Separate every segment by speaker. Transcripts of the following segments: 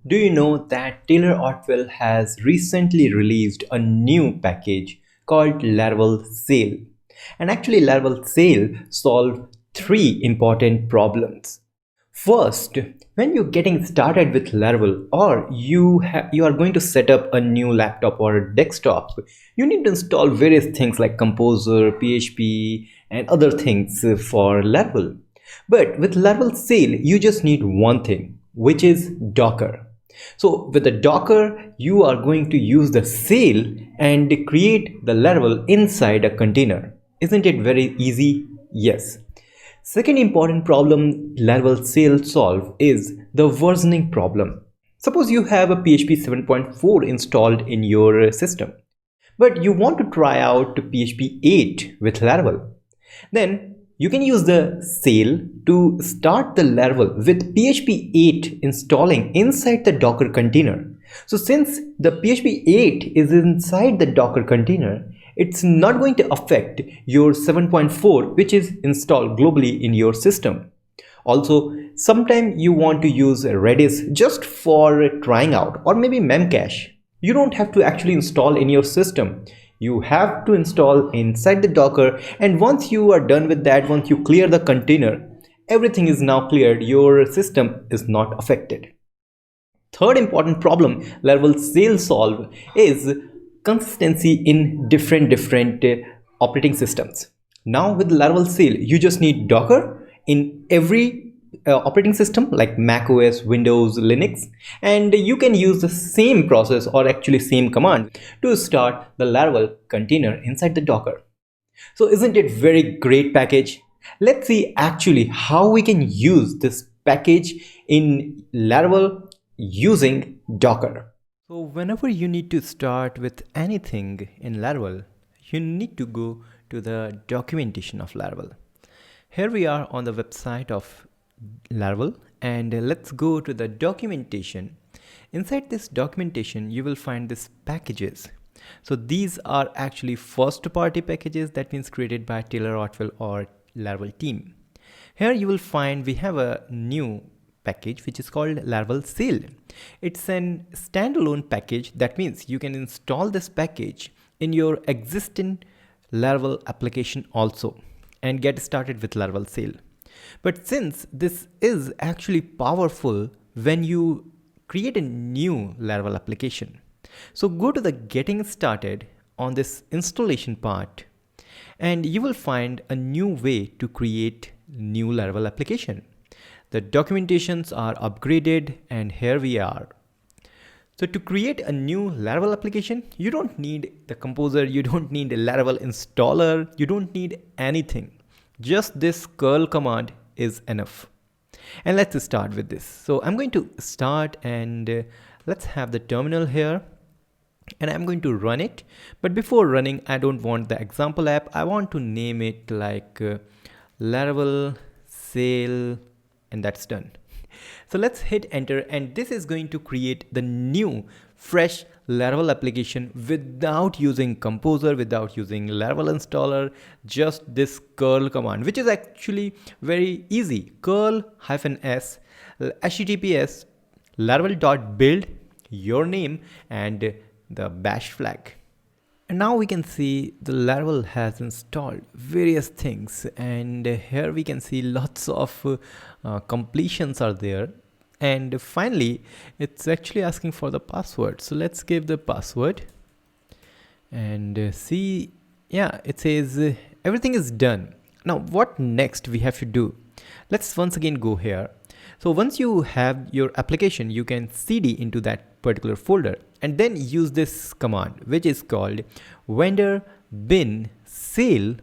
Speaker 1: Do you know that Taylor Otwell has recently released a new package called Laravel Sail? And actually, Laravel Sail solved three important problems. First, when you're getting started with Laravel or you are going to set up a new laptop or a desktop, you need to install various things like Composer, PHP, and other things for Laravel. But with Laravel Sail, you just need one thing, which is Docker. So with the Docker, you are going to use the Sail and create the Laravel inside a container. Isn't it very easy? Yes. Second important problem Laravel Sail solve is the versioning problem. Suppose you have a PHP 7.4 installed in your system, but you want to try out PHP 8 with Laravel. Then you can use the Sail to start the Laravel with PHP 8 installing inside the Docker container. So since the PHP 8 is inside the Docker container, it's not going to affect your 7.4 which is installed globally in your system. Also, sometimes you want to use Redis just for trying out, or maybe Memcache. You don't have to actually install in your system. You have to install inside the Docker, and once you are done with that, once you clear the container, everything is now cleared. Your system is not affected. Third important problem Laravel Sail solve is consistency in different operating systems. Now with Laravel Sail, you just need Docker in every operating system like Mac OS, Windows, Linux, and you can use the same process or actually same command to start the Laravel container inside the Docker. So isn't it very great package? Let's see actually how we can use this package in Laravel using Docker. So whenever you need to start with anything in Laravel, you need to go to the documentation of Laravel. Here we are on the website of Laravel, and let's go to the documentation. Inside this documentation, you will find these packages. So these are actually first party packages, that means created by Taylor Otwell or Laravel team. Here you will find we have a new package which is called Laravel Sail. It's an standalone package, that means you can install this package in your existing Laravel application also and get started with Laravel Sail. But since this is actually powerful when you create a new Laravel application, so go to the getting started on this installation part and you will find a new way to create new Laravel application. The documentations are upgraded and here we are. So to create a new Laravel application, you don't need the composer, you don't need a Laravel installer, you don't need anything. Just this curl command is enough. And let's start with this. So I'm going to start and let's have the terminal here and I'm going to run it. But before running, I don't want the example app. I want to name it like Laravel Sail, and that's done. So let's hit enter, and this is going to create the new fresh Laravel application without using Composer, without using Laravel installer, just this curl command, which is actually very easy. Curl -s https laravel.build your name and the bash flag. And now we can see the Laravel has installed various things, and here we can see lots of completions are there. And finally, it's actually asking for the password. So let's give the password and see, yeah, it says everything is done. Now, what next we have to do? Let's once again go here. So once you have your application, you can cd into that particular folder and then use this command, which is called vendor bin sail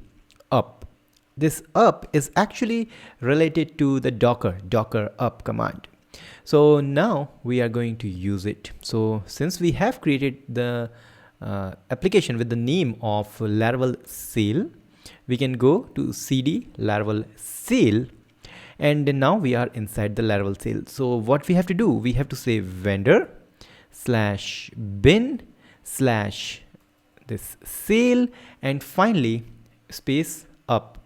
Speaker 1: up. This up is actually related to the docker up command. So now we are going to use it. So since we have created the application with the name of Laravel Sail, we can go to cd Laravel Sail, and now we are inside the Laravel Sail. So what we have to do, we have to say vendor /bin/ this sail, and finally space up.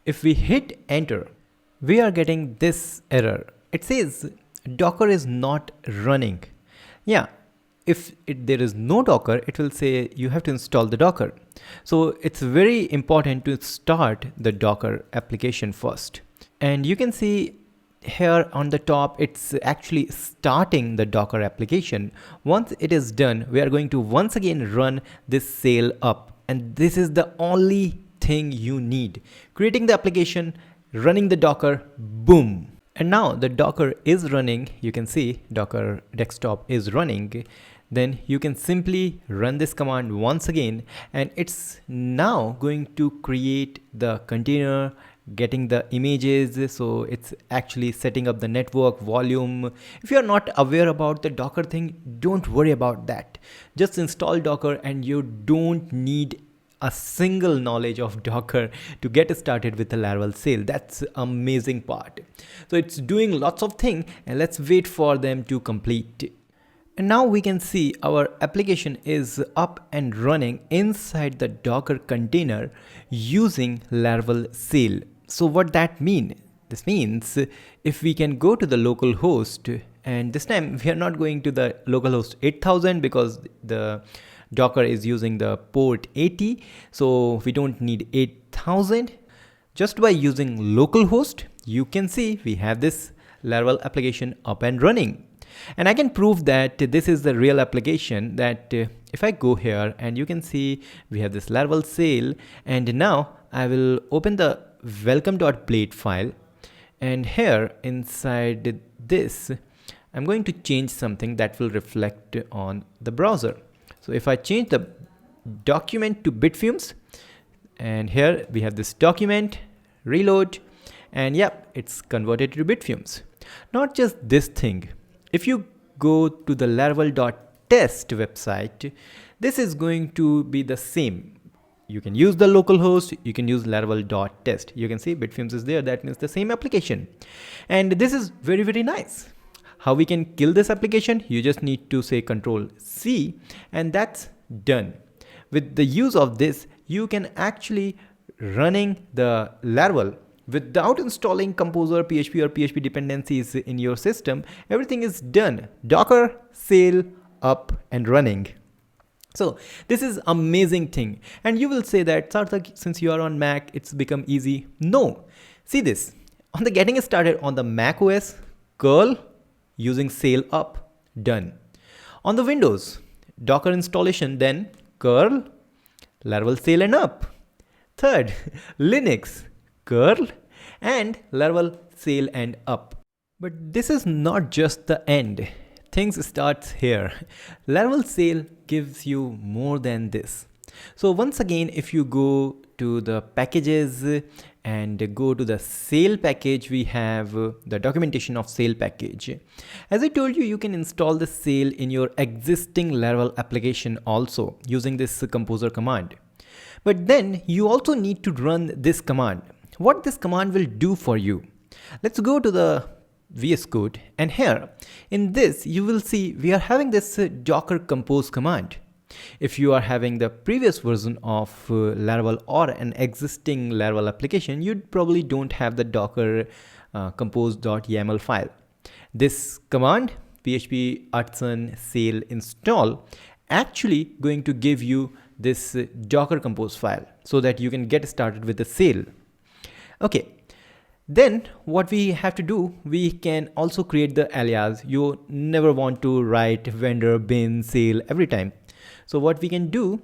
Speaker 1: If we hit enter, we are getting this error. It says Docker is not running. Yeah, if there is no Docker, it will say you have to install the Docker. So it's very important to start the Docker application first. And you can see here on the top, it's actually starting the Docker application. Once it is done, we are going to once again run this sail up. And this is the only thing you need. Creating the application, running the Docker, boom. And now the Docker is running. You can see Docker desktop is running. Then you can simply run this command once again, and it's now going to create the container, getting the images. So it's actually setting up the network volume. If you're not aware about the Docker thing, don't worry about that. Just install Docker and you don't need a single knowledge of Docker to get started with the Laravel Sail. That's amazing part. So it's doing lots of things, and let's wait for them to complete. And now we can see our application is up and running inside the Docker container using Laravel Sail. So what that means? This means if we can go to the local host, and this time we are not going to the localhost 8000 because the Docker is using the port 80. So we don't need 8000. Just by using localhost, you can see we have this Laravel application up and running. And I can prove that this is the real application. That if I go here, and you can see we have this Laravel Sail, and now I will open the welcome.plate file, and here inside this I'm going to change something that will reflect on the browser. So if I change the document to bitfumes, and here we have this document, reload, and yep, it's converted to bitfumes. Not just this thing. If you go to the laravel.test website, this is going to be the same. You can use the localhost, you can use laravel.test. You can see bitfumes is there, that means the same application. And this is very, very nice. How we can kill this application? You just need to say Control C, and that's done. With the use of this, you can actually running the Laravel without installing Composer, PHP or PHP dependencies in your system. Everything is done. Docker, Sail, up and running. So this is amazing thing. And you will say that, Sarthak, since you are on Mac, it's become easy. No. See this. On the getting started on the Mac OS, curl, using Sail up, done. On the Windows, Docker installation, then curl, Laravel Sail and up. Third, Linux, curl and Laravel Sail and up. But this is not just the end. Things starts here. Laravel Sail gives you more than this. So once again, if you go to the packages and go to the Sail package, we have the documentation of Sail package. As I told you, you can install the Sail in your existing Laravel application also using this composer command. But then you also need to run this command. What this command will do for you? Let's go to the VS Code, and here in this you will see we are having this docker compose command. If you are having the previous version of Laravel or an existing Laravel application, you probably don't have the docker compose.yaml file. This command php artisan sail install actually going to give you this docker compose file so that you can get started with the sail. Okay. Then what we have to do, we can also create the alias. You never want to write vendor bin sail every time. So what we can do,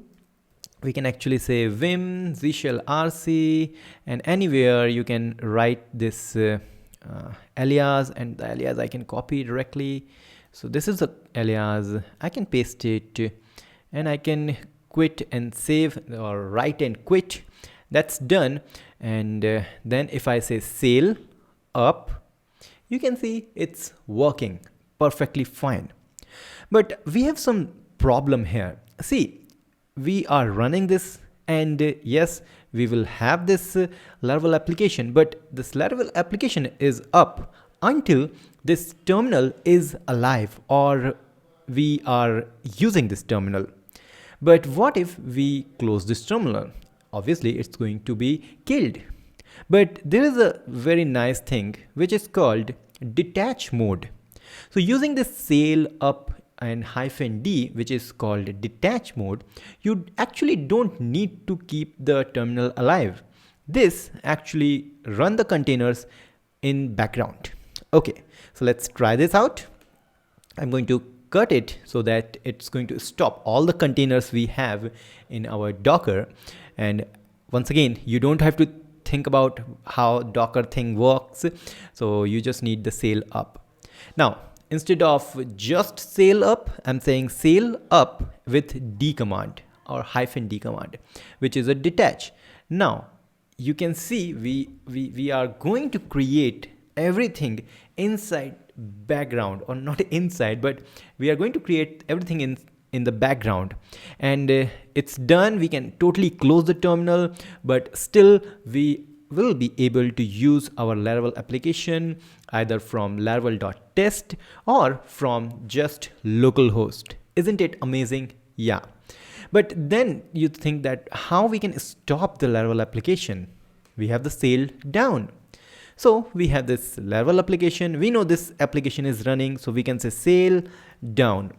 Speaker 1: we can actually say vim zshell rc, and anywhere you can write this alias, and the alias I can copy directly. So this is the alias. I can paste it, and I can quit and save, or write and quit. That's done. And then if I say sail up, you can see it's working perfectly fine. But we have some problem here. See, we are running this, and yes, we will have this Laravel application, but this Laravel application is up until this terminal is alive, or we are using this terminal. But what if we close this terminal? Obviously it's going to be killed. But there is a very nice thing which is called detach mode. So using this sail up and -d, which is called detach mode, you actually don't need to keep the terminal alive. This actually run the containers in background. Okay, so let's try this out. I'm going to cut it so that it's going to stop all the containers we have in our Docker. And once again, you don't have to think about how Docker thing works. So you just need the sail up. Now, instead of just sail up, I'm saying sail up with D command or -d command, which is a detach. Now, you can see we are going to create everything inside background, or not inside, but we are going to create everything in the background, and it's done. We can totally close the terminal, but still we will be able to use our Laravel application either from laravel.test or from just localhost. Isn't it amazing? Yeah. But then you think that how we can stop the Laravel application? We have the sail down. So we have this Laravel application. We know this application is running, so we can say sail down.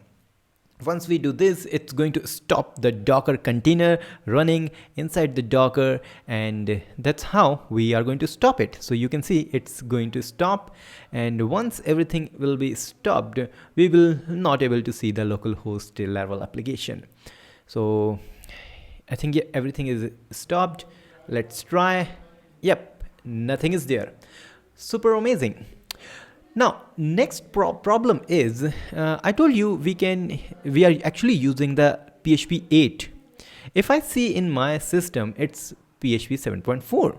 Speaker 1: Once we do this, it's going to stop the Docker container running inside the Docker, and that's how we are going to stop it. So you can see it's going to stop, and once everything will be stopped, we will not able to see the localhost Laravel application. So I think everything is stopped. Let's try. Yep, nothing is there. Super amazing. Now, next problem is, I told you we are actually using the PHP 8. If I see in my system, it's PHP 7.4.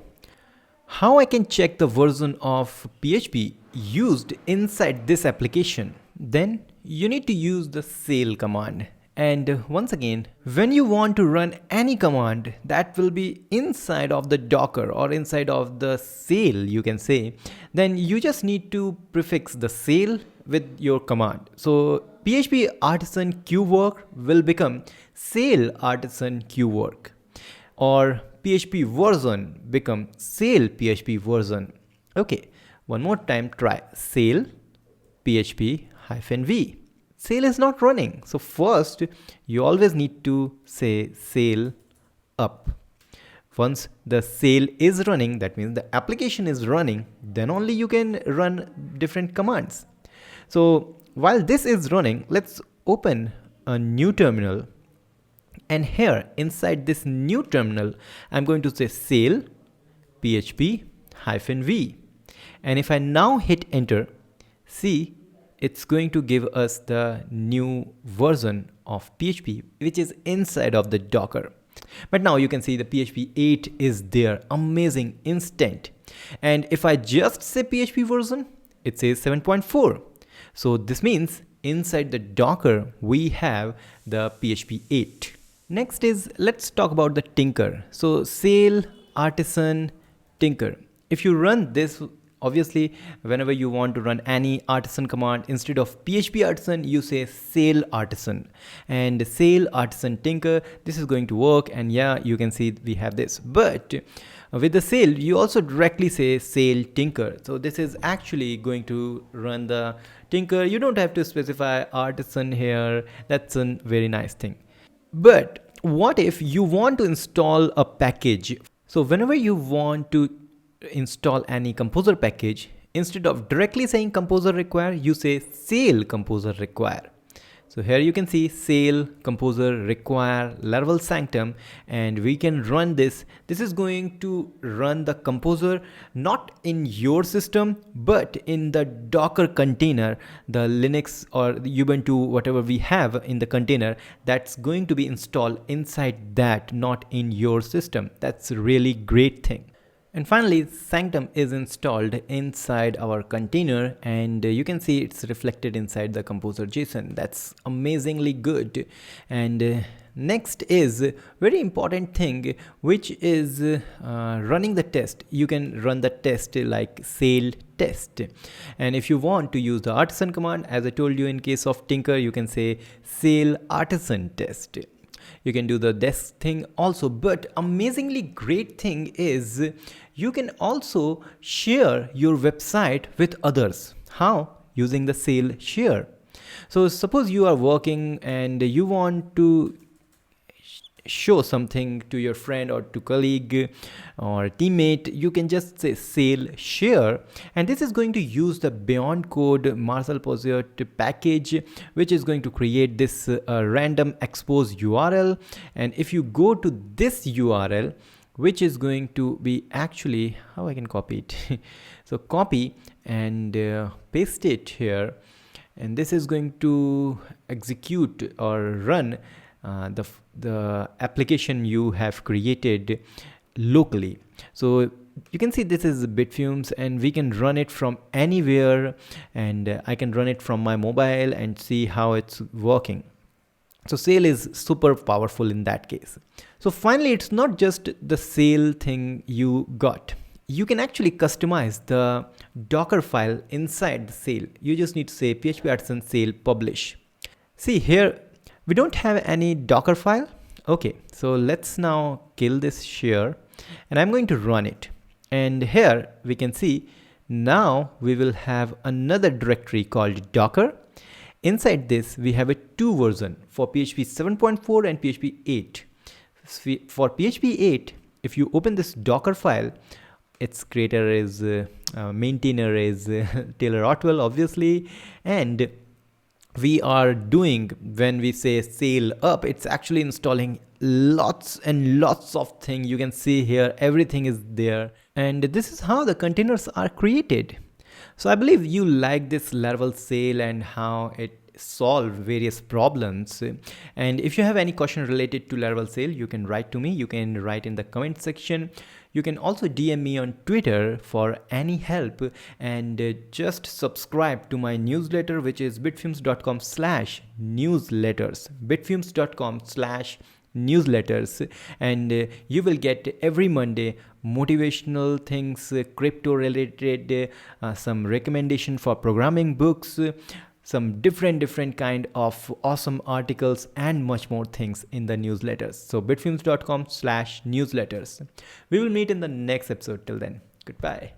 Speaker 1: How I can check the version of PHP used inside this application? Then you need to use the sail command. And once again, when you want to run any command that will be inside of the Docker or inside of the sail, you can say, then you just need to prefix the sail with your command. So PHP artisan qwork will become sail artisan qwork, or PHP version become sail PHP version. Okay, one more time, try sail PHP-v. Sail is not running. So first, you always need to say sail up. Once the sail is running, that means the application is running, then only you can run different commands. So while this is running, let's open a new terminal. And here inside this new terminal, I'm going to say sail PHP-v. And if I now hit enter, see, it's going to give us the new version of PHP, which is inside of the Docker. But now you can see the PHP 8 is there. Amazing, instant. And if I just say PHP version, it says 7.4. So this means inside the Docker, we have the PHP 8. Next is, let's talk about the tinker. So sail artisan tinker. If you run this, obviously, whenever you want to run any artisan command, instead of PHP artisan, you say sail artisan, and sail artisan tinker. This is going to work, and yeah, you can see we have this. But with the sail, you also directly say sail tinker. So this is actually going to run the tinker. You don't have to specify artisan here. That's a very nice thing. But what if you want to install a package? So whenever you want to install any composer package, instead of directly saying composer require, you say sail composer require. So here you can see sail composer require Laravel sanctum, and we can run this. This is going to run the composer not in your system, but in the Docker container, the Linux or the Ubuntu, whatever we have in the container, that's going to be installed inside that, not in your system. That's a really great thing. And finally, Sanctum is installed inside our container, and you can see it's reflected inside the composer JSON. That's amazingly good. And next is very important thing, which is running the test. You can run the test like sail test. And if you want to use the artisan command, as I told you in case of Tinker, you can say sail artisan test. You can do the desk thing also, but amazingly great thing is you can also share your website with others. How? using the Sail share. So suppose you are working and you want to show something to your friend or to colleague or teammate, you can just say Sail share, and this is going to use the beyond code Marcel Posiot package, which is going to create this random expose URL. And if you go to this URL, which is going to be actually, how I can copy it so copy and paste it here, and this is going to execute or run the application you have created locally. So you can see this is Bitfumes, and we can run it from anywhere, and I can run it from my mobile and see how it's working. So Sail is super powerful in that case. So finally, it's not just the Sail thing you got. You can actually customize the Docker file inside the Sail. You just need to say php sail publish. See here, we don't have any Docker file. Okay, so let's now kill this share, and I'm going to run it. And here we can see now we will have another directory called Docker. Inside this, we have a 2 version for PHP 7.4 and PHP 8. For PHP 8, if you open this Docker file, its creator is, maintainer is Taylor Otwell, obviously, and we are doing, when we say sail up, it's actually installing lots and lots of things. You can see here, everything is there. And this is how the containers are created. So I believe you like this Laravel Sail and how it solve various problems. And if you have any question related to Laravel Sail, you can write to me. You can write in the comment section. You can also DM me on Twitter for any help, and just subscribe to my newsletter, which is bitfumes.com/newsletters, bitfumes.com/newsletters, and you will get every Monday motivational things, crypto related, some recommendation for programming books, some different kind of awesome articles, and much more things in the newsletters. So bitfumes.com/newsletters. We will meet in the next episode. Till then, goodbye.